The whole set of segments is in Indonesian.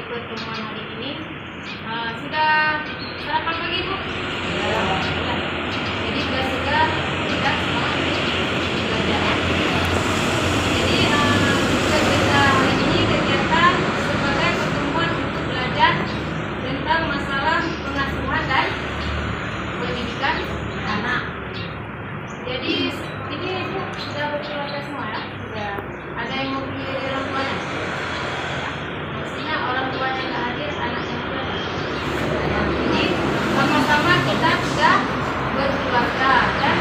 pertemuan hari ini. Sudah sarapan pagi, Bu? Ya. Jadi sudah segera kita semua belajar. Jadi kita hari ini kegiatan sebagai pertemuan untuk belajar tentang masalah pengasuhan dan pendidikan anak. Jadi ini Bu sudah berkeluarga semua ya? Sudah. Ada yang mau pilih dari orang tuanya? Maksudnya orang tua yang nggak hadir, anaknya juga. Jadi sama-sama kita sudah berkeluarga dan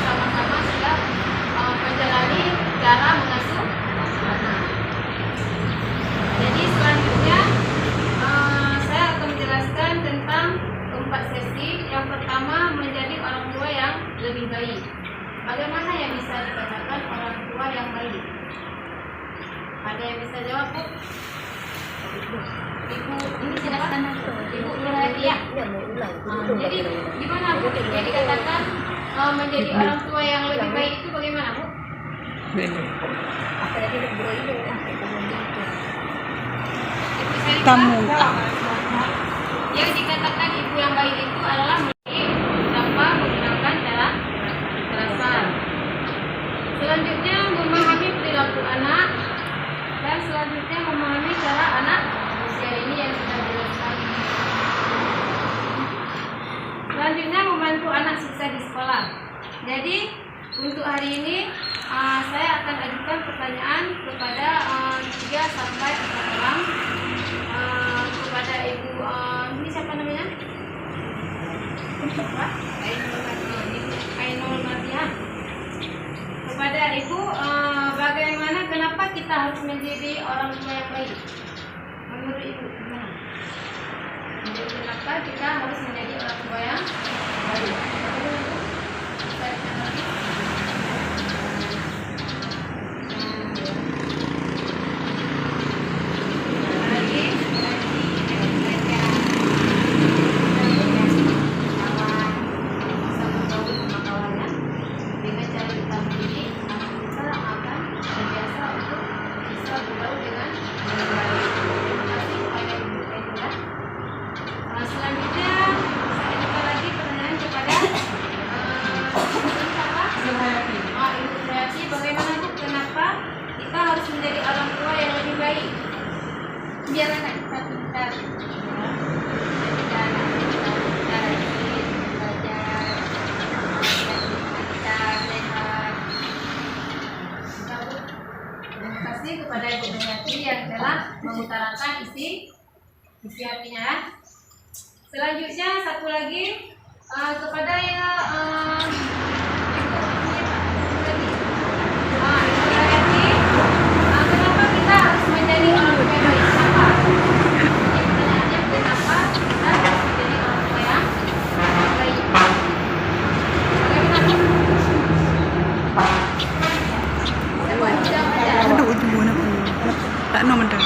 sama-sama sudah menjalani cara mengasuh anak. Jadi selanjutnya saya akan menjelaskan tentang 4 sesi. Yang pertama, menjadi orang tua yang lebih baik. Bagaimana yang bisa dikatakan orang tua yang baik? Ada yang bisa jawab, Bu? Ibu, ini jelaskan aja. Ibu Nurhadiah. Jadi gimana, Bu? Yang dikatakan menjadi orang tua yang lebih baik itu bagaimana, Bu? Kamu yang dikatakan ibu yang baik itu adalah tanpa menggunakan cara kekerasan. Selanjutnya memahami perilaku anak, dan selanjutnya memahami cara anak usia ini yang sudah dijelaskan. Selanjutnya membantu anak sukses di sekolah. Jadi untuk hari ini saya akan ajukan pertanyaan kepada 3 sampai 4 orang kepada Ibu ini siapa namanya? Ainul Mardian. Kepada Ibu, bagaimana kenapa kita harus menjadi orang tua yang baik? Menurut Ibu gimana? Kenapa kita harus menjadi orang tua yang baik? Biar anak kita pintar, Terima kasih kepada Ibu Nurhati yang telah mengutarakan isi hatinya. Selanjutnya satu lagi kepada kenapa kita harus menjadi orang tua yang baik? tak nomor dah.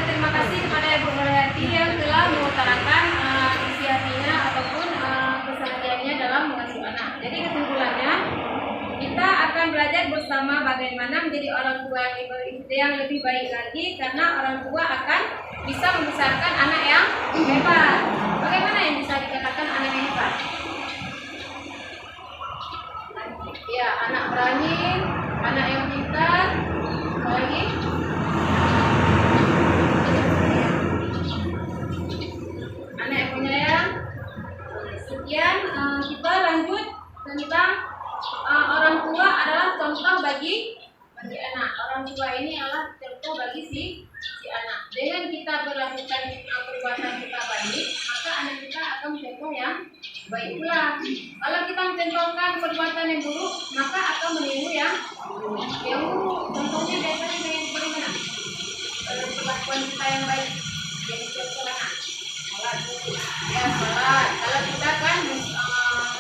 Terima kasih kepada Ibu Nurhati yang telah mengutarakan isi hatinya ataupun kesehariannya dalam mengasuh anak. Jadi kesimpulannya, kita akan belajar bersama bagaimana menjadi orang tua yang lebih baik lagi, karena orang tua akan bisa membesarkan anak yang hebat. Bagaimana yang bisa dikatakan anak yang hebat? Ya, anak berani, anak yang pintar, lagi anak yang penyayang. Sekian, kita lanjut tentang orang tua adalah contoh bagi anak. Orang tua ini adalah contoh bagi si anak. Dengan kita melakukan perbuatan kita baik, maka anak kita akan mencontoh yang baik pula. Kalau kita mencontohkan perbuatan yang buruk, maka akan meniru yang buruk. Contohnya biasanya kayak bagaimana? Kalau perlakuan kita yang baik, jadi contoh anak. Salat, ya salat. Kalau kita kan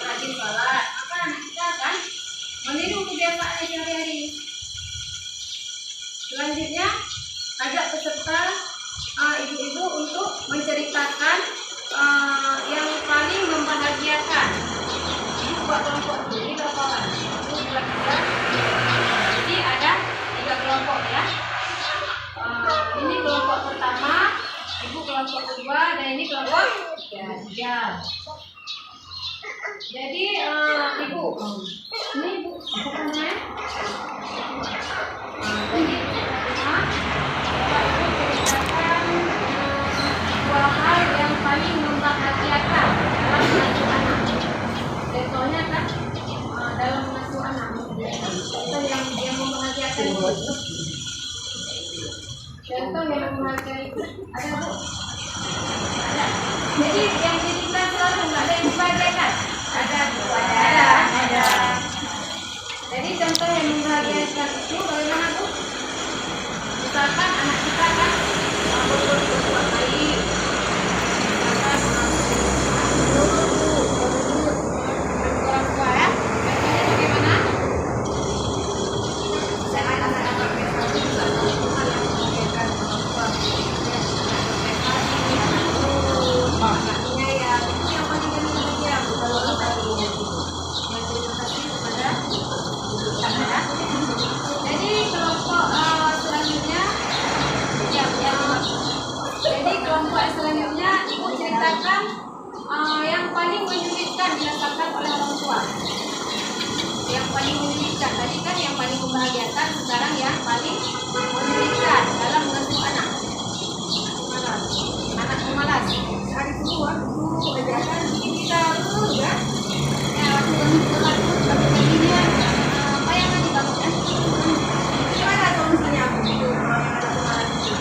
rajin salat, maka anak kita akan meniru kebiasaannya sehari-hari. Jadi ibu, ini ibu bukannya. Jadi Bapak Ibu ceritakan dua hal yang paling membahagiakan dalam mengasuh anak. Contohnya kan dalam mengasuh anak, contoh yang membahagiakan itu. Contoh yang membahagiakan itu ada bu? Ada. Jadi yang cerita selalu nggak ada yang membahagiakan. Ada. Jadi contoh yang membahagiakan itu bagaimana bu? Misalkan anak kita kan berbuat baik, misalkan orang tua ya, biasanya bagaimana? Saya anak-anak prestasi juga hal yang membahagiakan orang tua. Prestasi, anaknya ya, itu yang paling bahagia. Kalau kita yang terima kasih kepada saya. Jadi kelompok selanjutnya, jadi kelompok selanjutnya ibu ceritakan yang paling menyulitkan dirasakan oleh orang tua. Yang paling menyulitkan tadi kan yang paling membahagiakan, sekarang yang paling menyulitkan dalam mengasuh anak. Anak pemalas. Hari dulu waktu ajaran kita ya. Ya waktu sekolah itu pagi-paginya bayangan dibangun ya. Gimana solusinya begitu yang ada pemalas itu?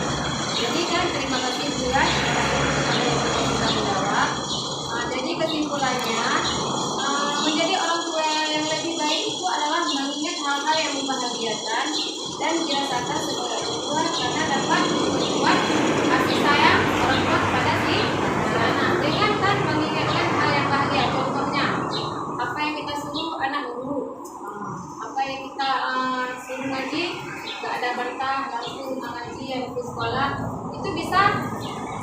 Jadi kan terima kasih juga kepada yang sudah menjawab. Jadi kesimpulannya menjadi orang tua yang lebih baik itu adalah mengingat hal-hal yang membahagiakan dan dirasakan sebagai orang tua karena dapat membuat kasih sayang orang tua kepada si anak dengan kan mengingatkan hal yang bahagia. Contohnya apa yang kita suruh anak guru, apa yang kita suruh ngaji, gak ada bantah langsung ngaji yang ke sekolah, itu bisa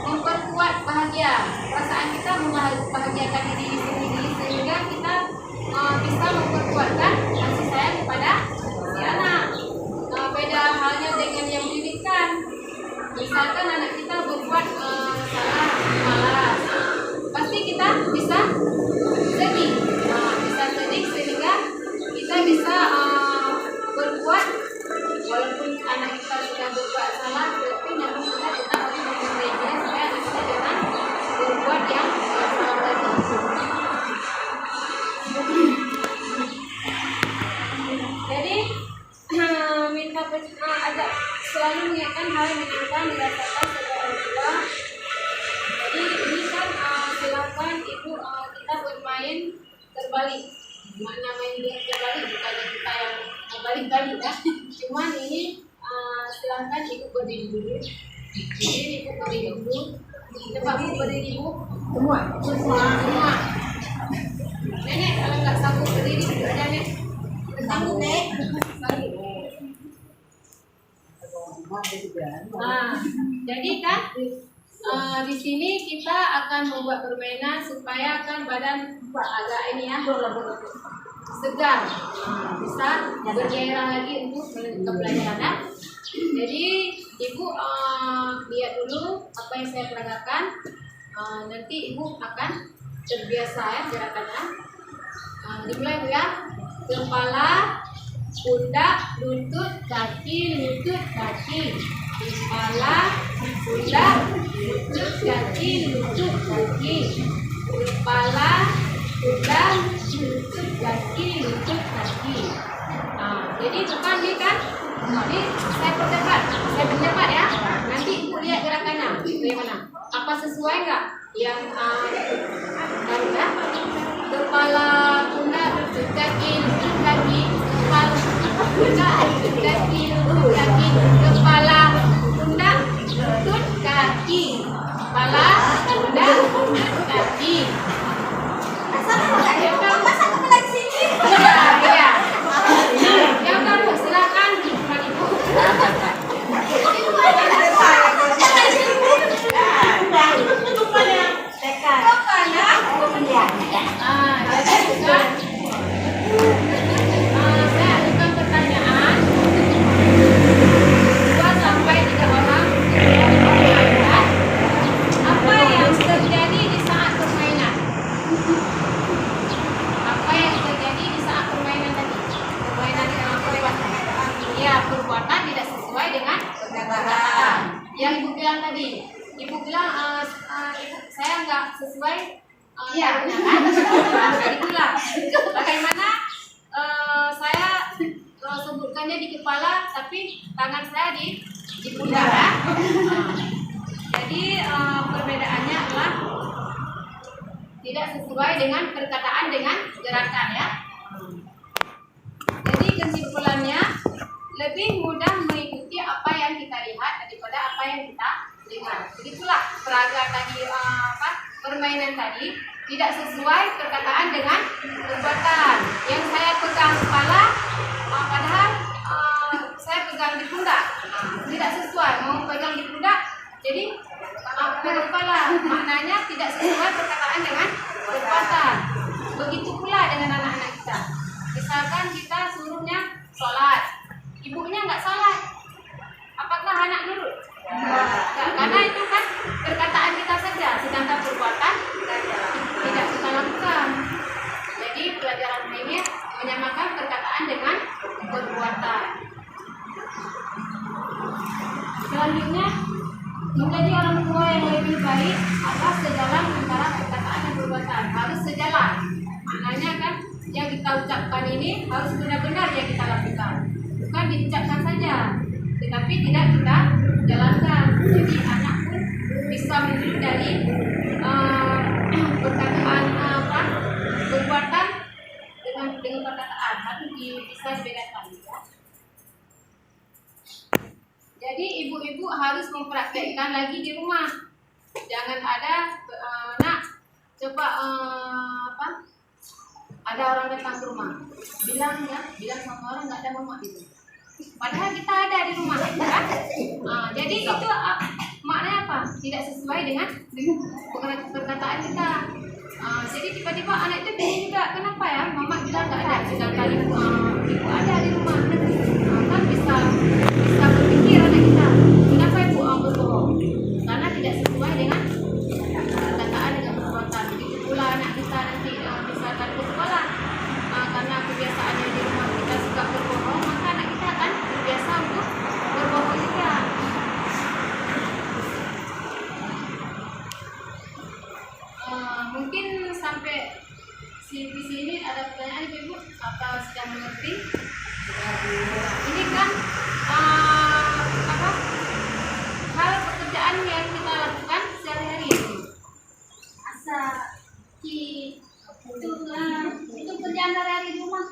memperkuat bahagia perasaan kita, membahagiakan diri sendiri sehingga kita bisa memperkuatkan kasih sayang kepada si anak. Beda halnya dengan yang didikan. Misalkan anak kita berbuat salah, malas, pasti kita bisa sedih, sehingga kita bisa berbuat walaupun anak kita sudah berbuat salah, tapi namun kita tetap harus memperbaiki supaya anak kita jangan berbuat yang salah lagi. Jadi minta agak selalu mengingatkan hal yang menyenangkan dirasakan sebagai orang tua. Jadi ini kan silakan ibu kita bermain terbalik. Makna main terbalik bukannya kita yang balik-balik ya. Cuman ini silakan ibu berdiri dulu. Jadi ibu berdiri dulu. Coba ibu berdiri ibu. Semua. Nenek kalau nggak sanggup berdiri dulu aja nek. Sanggup nek. Jadi kan di sini kita akan membuat permainan supaya kan badan agak ini ya segar, bisa bergairah lagi untuk melanjutkan pelajaran ya. Jadi ibu lihat dulu apa yang saya peragakan, nanti ibu akan terbiasa ya gerakannya. Dimulai bu ya, kepala, pundak, lutut, kaki, kepala, pundak, lutut, kaki, kepala, pundak, lutut, kaki. Jadi bukan ini kan, ini saya percepat ya. Nanti ibu lihat gerakannya, bagaimana? Apa sesuai nggak yang baru ya? Kepala, pundak, lutut, kaki, kepala, pundak, lutut, kaki, kepala, pundak, lutut, kaki, kepala, pundak, lutut, kaki. Masa kamu lagi sini? Iya. Yang kamu silakan dibuat ibu. Jadi tangan saya di pundak ya. Jadi perbedaannya adalah tidak sesuai dengan perkataan dengan gerakan ya. Jadi kesimpulannya lebih mudah mengikuti apa yang kita lihat daripada apa yang kita dengar. Begitulah peraga tadi permainan tadi tidak sesuai perkataan dengan perbuatan. Yang saya pegang kepala padahal saya pegang di pundak. Tidak sesuai, mau pegang di pundak jadi pegang kepala. Maknanya tidak sesuai perkataan dengan perbuatan. Begitu pula dengan anak-anak kita. Misalkan kita suruhnya sholat, ibunya nggak sholat, apakah anak nurut? Karena itu kan perkataan kita saja, sedangkan perbuatan tidak kita lakukan. Jadi pelajaran ini menyamakan perkataan dengan perbuatan. Selanjutnya, menjadi orang tua yang lebih baik adalah sejalan antara perkataan dan perbuatan. Harus sejalan. Maknanya kan yang kita ucapkan ini harus benar-benar yang kita lakukan. Bukan diucapkan saja, tetapi tidak kita jalankan. Jadi anak pun bisa meniru dari perkataan perbuatan dengan perkataan, tapi bisa dibedakan. Ya. Jadi ibu-ibu harus mempraktekkan lagi di rumah. Jangan ada nak coba ada orang datang ke rumah, bilang sama orang nggak ada mama gitu. Padahal kita ada di rumah, kan? Jadi itu maknanya apa? Tidak sesuai dengan perkataan kita. Jadi tiba-tiba anak itu bingung juga, kenapa ya mama bilang nggak ada, sedangkan ibu ada di rumah. Kan bisa berpikir anak kita, kenapa ibu berbohong? Karena tidak sesuai dengan perkataan dengan perbuatan. Begitu pula anak kita nanti misalkan ke sekolah, karena kebiasaannya di rumah kita suka berbohong, maka anak kita akan terbiasa untuk berbohong juga. Mungkin sampai di sini ada pertanyaan ibu atau sudah mengerti? Ini kan hal pekerjaan yang kita lakukan sehari-hari. Itu kerjaan sehari-hari di rumah.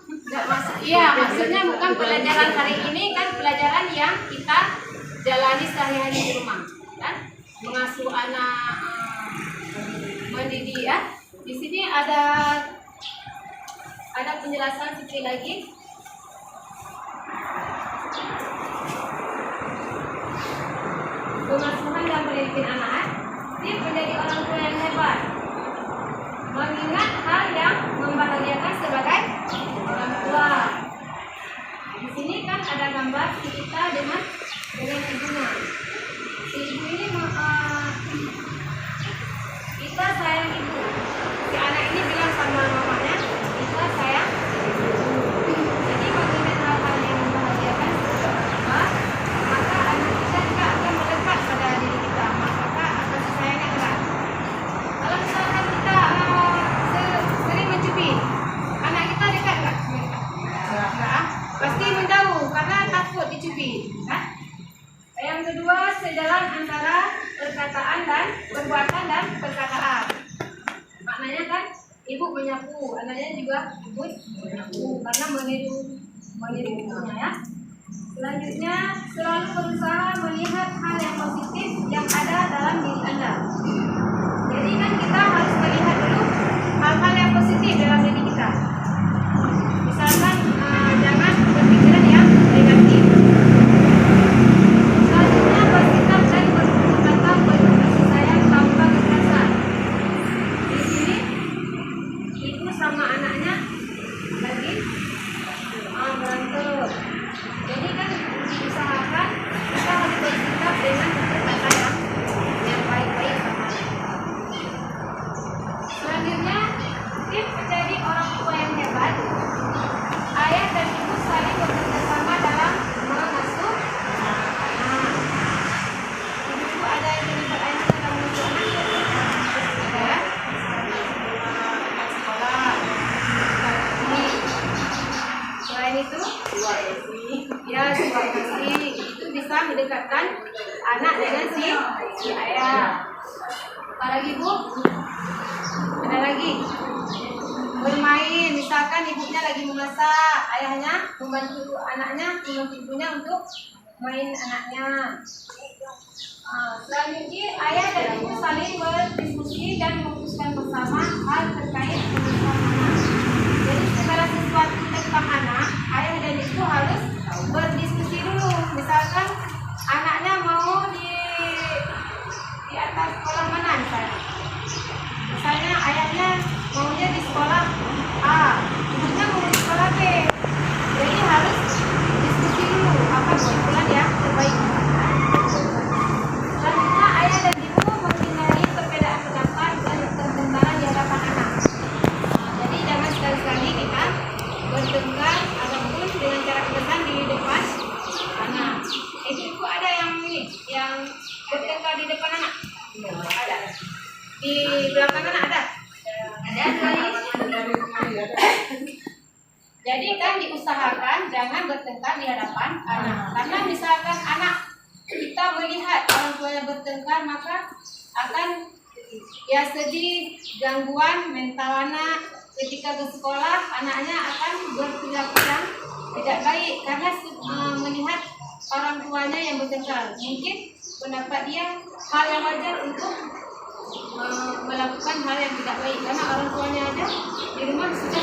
Iya, maksudnya bukan pelajaran hari ini, kan pelajaran yang kita jalani sehari-hari di rumah, kan? Mengasuh anak, mendidik ya. Di sini ada penjelasan sedikit lagi. Pengasuhan dan pendidikan anak, dia menjadi orang tua yang hebat, mengingat hal yang membahagiakan sebagai orang tua. Di sini kan ada gambar kita dengan ibunya. Si ibu ini kita sayang ibu. Si anak ini bilang sama mamanya, kita sayang ibu. Jadi mengingat hal-hal yang membahagiakan sebagai orang tua, maka anak kita juga akan melekat pada diri kita, maka akan sayangnya erat. Kalau misalkan kita sering mencubit, anak kita dekat nggak? Enggak, pasti menjauh karena takut dicubit, kan? Yang kedua, sejalan antara perkataan dan perbuatan dan perkataan. Maknanya kan ibu menyapu, anaknya juga ibu menyapu karena meniru ibunya ya. Selanjutnya, selalu berusaha melihat hal yang positif yang ada dalam diri Anda. Jadi kan kita harus melihat dulu hal-hal yang positif dalam diri kita. Misalkan jangan berpikiran yang negatif. Selanjutnya, bersikap dan berkata kasih sayang tanpa kekerasan. Di sini ibu sama anaknya lagi berantem. Jadi kan diusahakan kita harus bersikap dengan kata-kata yang baik-baik sama anak. Selanjutnya, tips menjadi orang tua yang mendekatkan anak dengan si ayah. Apalagi Bu? Ada lagi? Bermain, misalkan ibunya lagi memasak, ayahnya membantu anaknya, membantu ibunya untuk main anaknya. Selanjutnya ayah dan ibu saling berdiskusi dan memutuskan bersama hal terkait kehidupan anak. Jadi segala sesuatu tentang anak, ayah dan ibu harus berdiskusi dulu. Misalkan anaknya mau di atas sekolah mana misalnya. Misalnya ayahnya maunya di sekolah A, ibunya mau di sekolah B. Jadi harus diskusi dulu apa kesimpulan yang terbaik. Selanjutnya ayah dan ibu menghindari perbedaan pendapat dan pertentangan di hadapan anak. Jadi jangan sekali-kali kita bertengkar ataupun dengan cara kebesaran di depan anak. Itu ada yang bertengkar di depan anak? Ada. Di belakang anak ada? Ada sekali. Jadi kan diusahakan jangan bertengkar di hadapan anak. Karena misalkan anak kita melihat orang tuanya bertengkar, maka akan ya sedih, gangguan mental anak. Ketika ke sekolah, anaknya akan berperilaku yang tidak baik karena melihat orang tuanya yang bertengkar. Mungkin pendapat dia hal yang wajar untuk melakukan hal yang tidak baik karena orang tuanya aja di rumah sudah